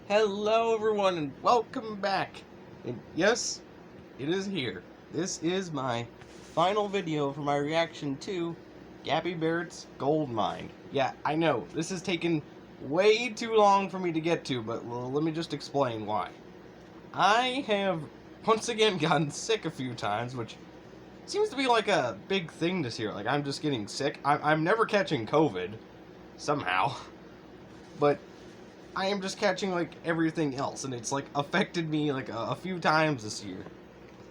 Hello everyone and welcome back. And yes, it is here. This is my final video for my reaction to Gabby Barrett's Goldmine. Yeah, I know, this has taken way too long for me to get to, but let me just explain why. I have once again gotten sick a few times, which seems to be like a big thing this year. Like, I'm just getting sick. I'm never catching COVID, somehow. But I am just catching like everything else, and it's like affected me like a few times this year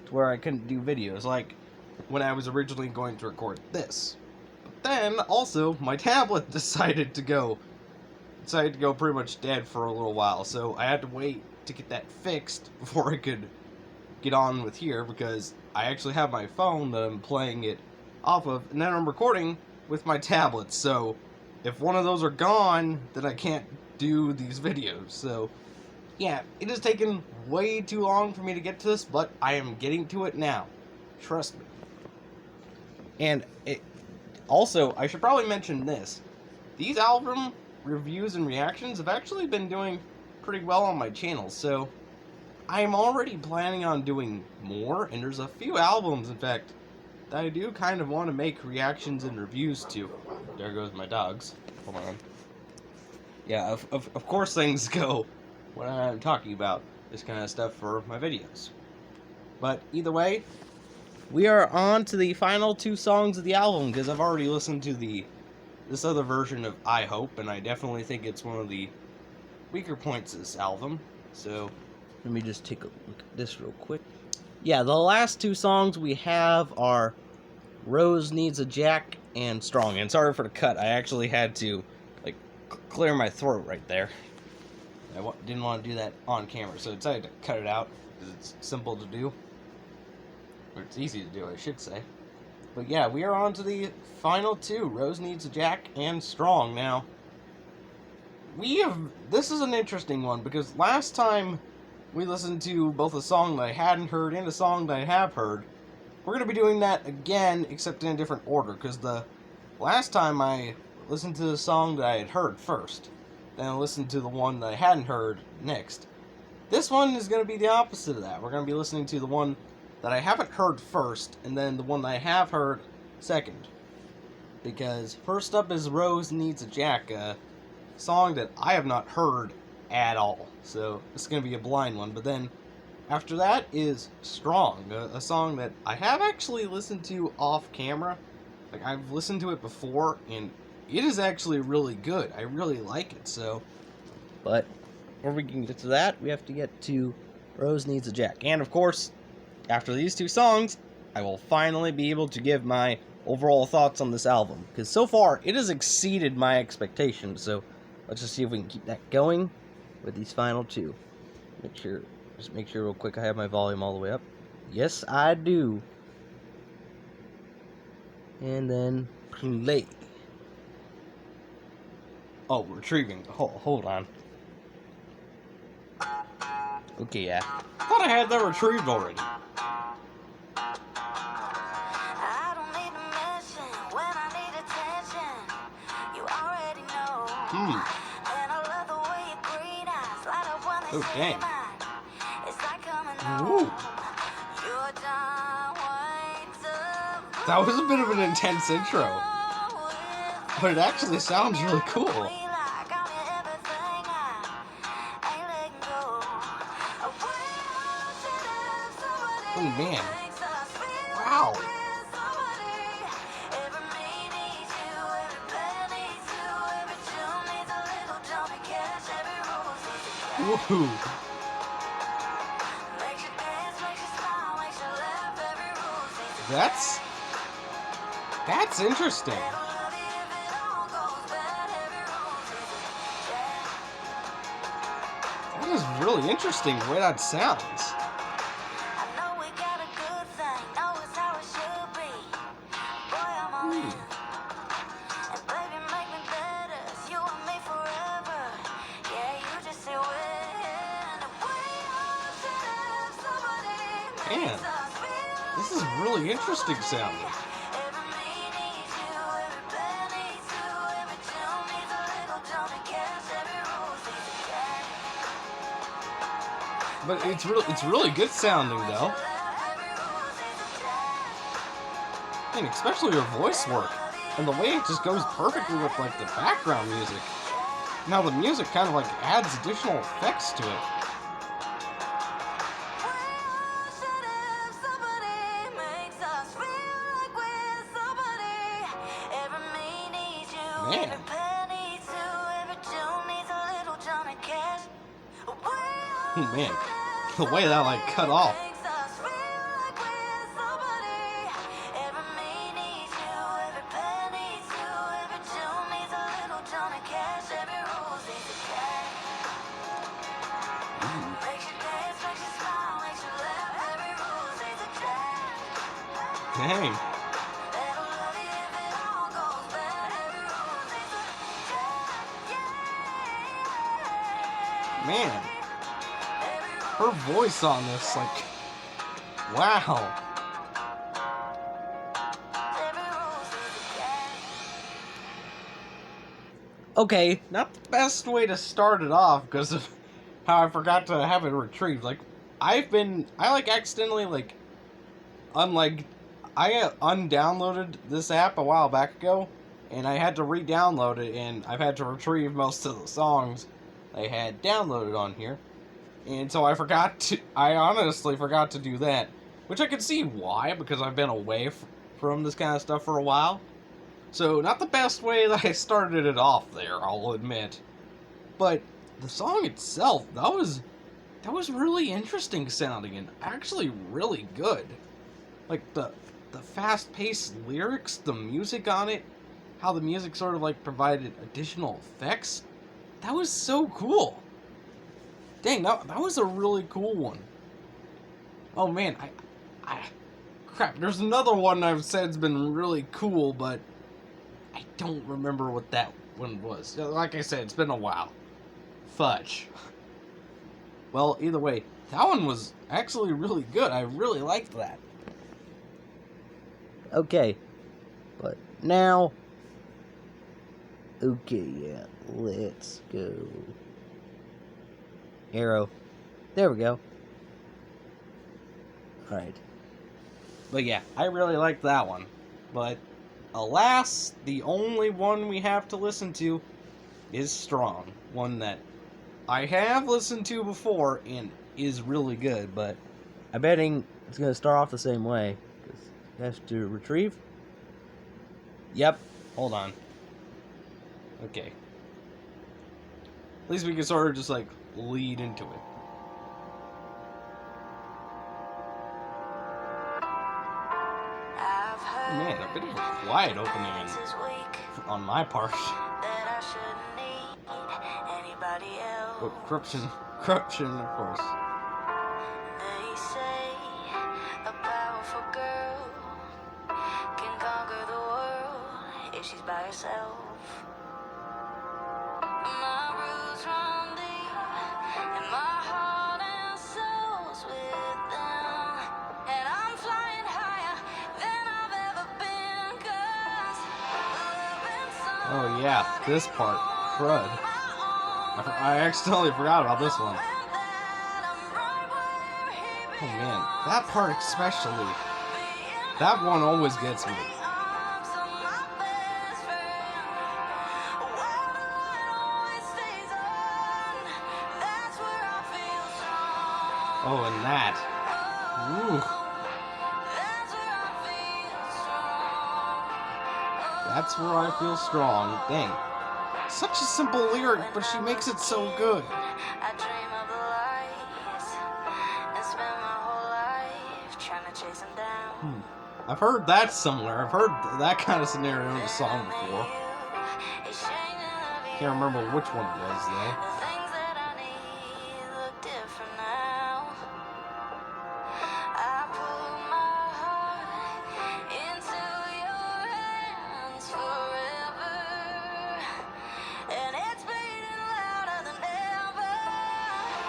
to where I couldn't do videos, like when I was originally going to record this. But then also my tablet decided to go pretty much dead for a little while, so I had to wait to get that fixed before I could get on with here, because I actually have my phone that I'm playing it off of, and then I'm recording with my tablet, so if one of those are gone, then I can't do these videos. So yeah, it has taken way too long for me to get to this, but I am getting to it now. Trust me. And also, I should probably mention this. These album reviews and reactions have actually been doing pretty well on my channel, so I'm already planning on doing more, and there's a few albums, in fact, that I do kind of want to make reactions and reviews to. There goes my dogs. Hold on. Yeah, of course things go when I'm talking about this kind of stuff for my videos. But either way, we are on to the final two songs of the album, because I've already listened to this other version of I Hope, and I definitely think it's one of the weaker points of this album. So let me just take a look at this real quick. Yeah, the last two songs we have are Rose Needs a Jack and Strong. And sorry for the cut, I actually had to clear my throat right there. I didn't want to do that on camera, so I decided to cut it out, because it's simple to do. Or it's easy to do, I should say. But yeah, we are on to the final two, Rose Needs a Jack and Strong. Now, this is an interesting one, because last time we listened to both a song that I hadn't heard and a song that I have heard. We're going to be doing that again, except in a different order, because the last time I listened to the song that I had heard first, then I listened to the one that I hadn't heard next. This one is going to be the opposite of that. We're going to be listening to the one that I haven't heard first, and then the one that I have heard second. Because first up is Rose Needs a Jack, a song that I have not heard at all. So it's going to be a blind one. But then after that is Strong, a song that I have actually listened to off camera. Like, I've listened to it before, and it is actually really good. I really like it, so. But before we can get to that, we have to get to Rose Needs a Jack. And of course, after these two songs, I will finally be able to give my overall thoughts on this album. Because so far, it has exceeded my expectations. So let's just see if we can keep that going with these final two. Just make sure real quick I have my volume all the way up. Yes, I do. And then play. Oh, retrieving. Hold on. Okay, yeah. I thought I had that retrieved already. I don't need a mission when I need attention. You already know. And I love the way your green eyes light up when they see mine. It's like coming home. You're done waiting. That was a bit of an intense intro, but it actually sounds really cool. Oh man. Wow. Woohoo. That's interesting. That is really interesting the way that sounds. Man, this is really interesting sounding. But it's really good sounding though. And especially her voice work. And the way it just goes perfectly with like the background music. Now the music kind of like adds additional effects to it. Man. Oh man. The way that like cut off. Dang. Man. Her voice on this, like, wow. Okay, not the best way to start it off because of how I forgot to have it retrieved. Like, I accidentally, I undownloaded this app a while back ago, and I had to re-download it, and I've had to retrieve most of the songs I had downloaded on here. And so I honestly forgot to do that, which I could see why, because I've been away from this kind of stuff for a while. So, not the best way that I started it off there, I'll admit. But the song itself, that was really interesting sounding and actually really good. Like the fast-paced lyrics, the music on it, how the music sort of like provided additional effects. That was so cool. Dang, that was a really cool one. Oh man, crap, there's another one I've said's been really cool, but I don't remember what that one was. Like I said, it's been a while. Fudge. Well, either way, that one was actually really good. I really liked that. Okay, but now... Okay, yeah, let's go. Arrow. There we go. Alright. But yeah, I really liked that one. But, alas, the only one we have to listen to is Strong. One that I have listened to before and is really good, but I'm betting it's going to start off the same way. Because it has to retrieve. Yep. Hold on. Okay. At least we can sort of just, like, lead into it. Man, a bit of a quiet opening on my part. Oh, corruption, of course. They say a powerful girl can conquer the world if she's by herself. My roots run deep, and my heart and soul's with them. And I'm flying higher than I've ever been, 'cause oh yeah, this part, crud. I accidentally forgot about this one. Oh man, that part especially. That one always gets me. Oh, and that. Ooh. That's where I feel strong. Dang. Such a simple lyric, but she makes it so good. I dream of the lights and spend my whole life trying to chase them down. I've heard that somewhere. I've heard that kind of scenario in a song before. Can't remember which one it was, though. The things that I need look different now. I put my heart into your hands forever, and it's beating louder than ever.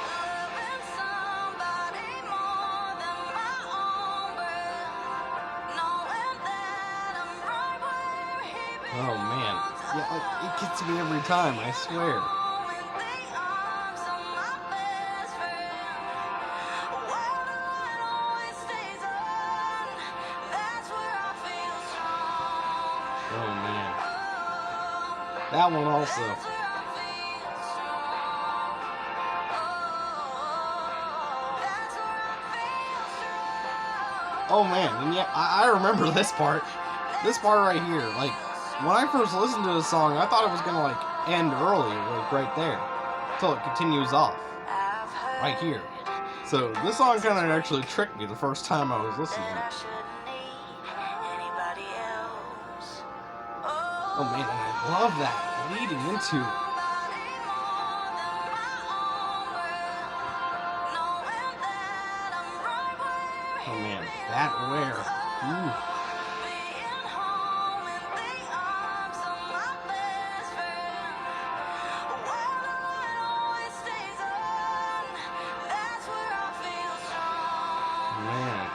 Loving somebody more than my own breath, knowing that I'm right where he belongs. Oh man. Yeah, it gets me every time, I swear. That one also. Oh man, and yeah, I remember this part. This part right here. Like, when I first listened to this song, I thought it was gonna, like, end early, like, right there. Until it continues off. Right here. So, this song kind of actually tricked me the first time I was listening to it. Oh man, and I love that leading into it. Oh man, that where. Ooh. Man.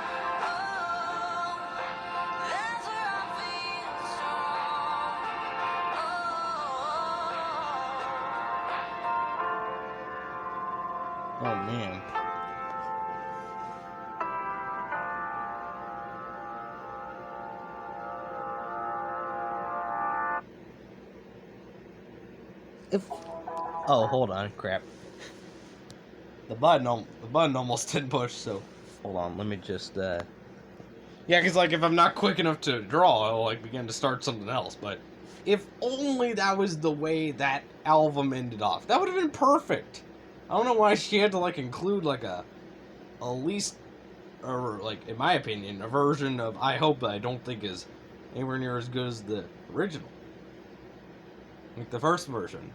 Oh man. Oh, hold on, crap. The button almost didn't push, so hold on, let me just yeah, because like if I'm not quick enough to draw, I'll like begin to start something else. But if only that was the way that album ended off, that would have been perfect. I don't know why she had to like include like a least, or like in my opinion, a version of I Hope that I don't think is anywhere near as good as the original, like the first version.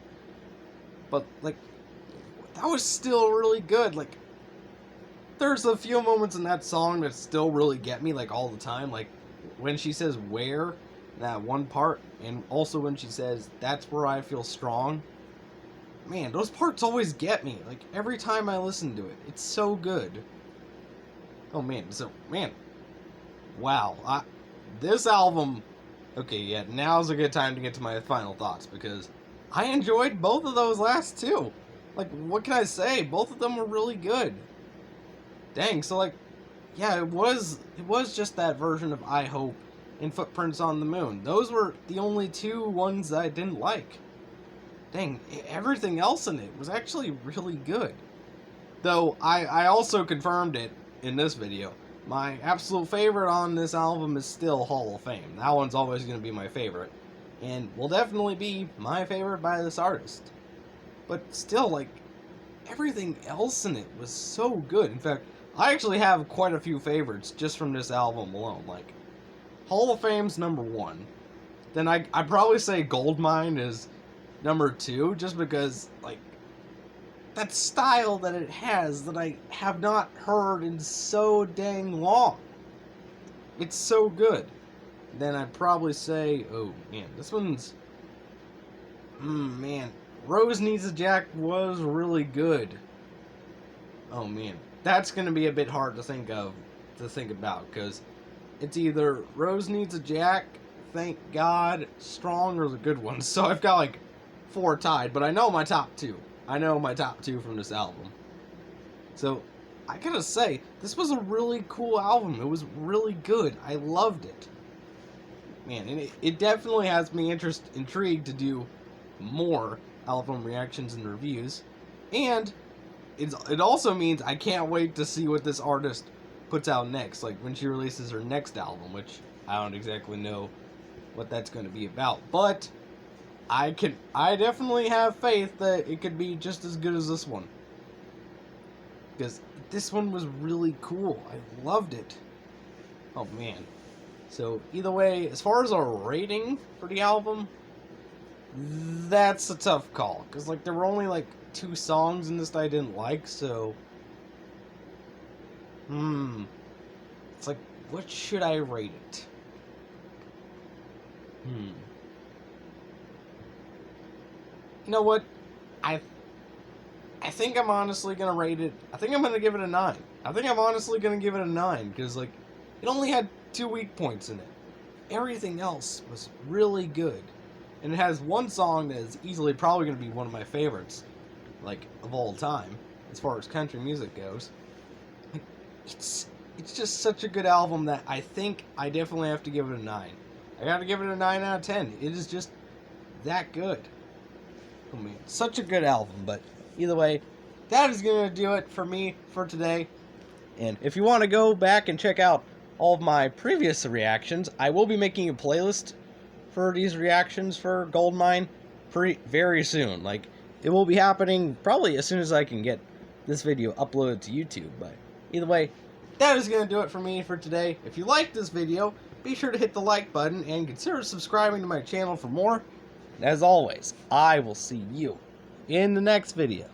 But like that was still really good. Like, there's a few moments in that song that still really get me, like, all the time. Like, when she says where, that one part, and also when she says, that's where I feel strong. Man, those parts always get me. Like, every time I listen to it. It's so good. Oh, man. So, man. Wow. This album... Okay, yeah, now's a good time to get to my final thoughts, because I enjoyed both of those last two. Like, what can I say? Both of them were really good. Dang, so like, yeah, it was just that version of I Hope and Footprints on the Moon. Those were the only two ones that I didn't like. Dang, everything else in it was actually really good. Though, I also confirmed it in this video. My absolute favorite on this album is still Hall of Fame. That one's always going to be my favorite. And will definitely be my favorite by this artist. But still, like, everything else in it was so good. In fact, I actually have quite a few favorites just from this album alone. Like, Hall of Fame's number 1. Then I'd probably say Goldmine is number 2, just because, like, that style that it has that I have not heard in so dang long. It's so good. Then I'd probably say, oh man, this one's, man, Rose Needs a Jack was really good. Oh man, that's gonna be a bit hard to think about, because it's either Rose Needs a Jack, Thank God, Strong, or The Good Ones. So I've got like 4 tied, but I know my top 2. I know my top 2 from this album. So I gotta say, this was a really cool album. It was really good. I loved it. Man, and it definitely has me intrigued to do more album reactions and reviews. And it also means I can't wait to see what this artist puts out next, like when she releases her next album, which I don't exactly know what that's going to be about. But I definitely have faith that it could be just as good as this one. Because this one was really cool. I loved it. Oh man. So either way, as far as a rating for the album, that's a tough call. Because like there were only like 2 songs in this that I didn't like, so it's like, what should I rate it? You know what? I think I'm honestly gonna rate it. I think I'm gonna give it a 9. I think I'm honestly gonna give it a 9, because like it only had 2 weak points in it. Everything else was really good. And it has one song that is easily probably going to be one of my favorites, like, of all time, as far as country music goes. It's just such a good album that I think I definitely have to give it a 9. I gotta give it a 9 out of 10. It is just that good. I mean, such a good album. But either way, that is going to do it for me for today. And if you want to go back and check out all of my previous reactions, I will be making a playlist for these reactions for Goldmine very soon. Like, it will be happening probably as soon as I can get this video uploaded to YouTube. But either way, that is going to do it for me for today. If you liked this video, be sure to hit the like button and consider subscribing to my channel for more. And as always, I will see you in the next video.